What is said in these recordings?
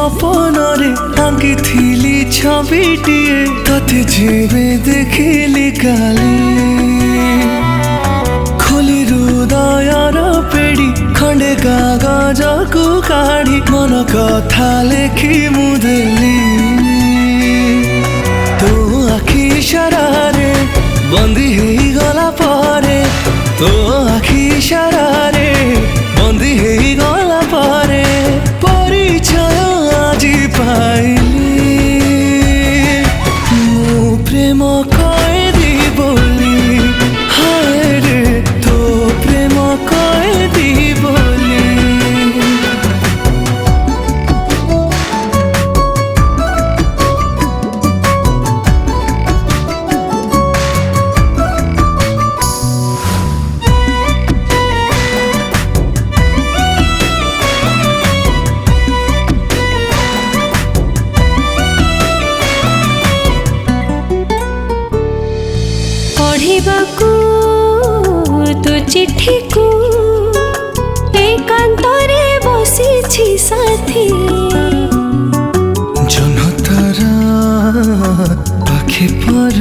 सपन रे आंकी थिली छबिटिए तते जेबे देखिली काली खोली हृदयर पेड़ी खंडे कागज को काढ़ी मन कथा लेखी मुदेली तो आखि इशारारे बंदी ही गला पारे तो आखि इशारारे बंदी ही गला पारे परिचय आजी पाइली मु प्रेम कैदी बोली हाय रे तो प्रेम कैदी बोली पढ़िबाकू तो चिट्ठी को एकांतरे बसी साथी जनतारा पाखे पर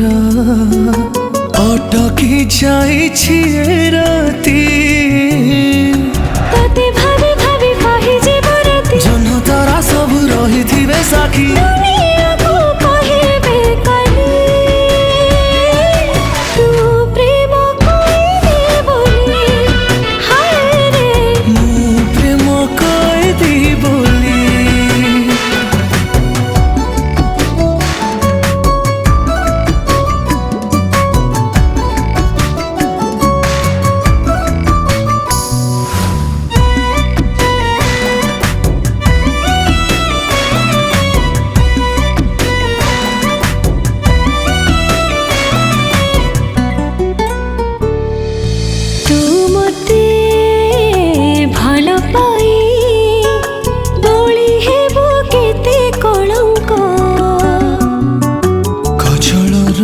अटकी जाइछि राती तते भाभी भाभी कहि जीव राती जनतारा सब रहिथिबे साखी दुनिया को कहिबे काली तू प्रेम कैदी बोली हाय रे मु प्रेम कैदी बोली तू मते भल पाई बोली हेबो केते कलंक कजलर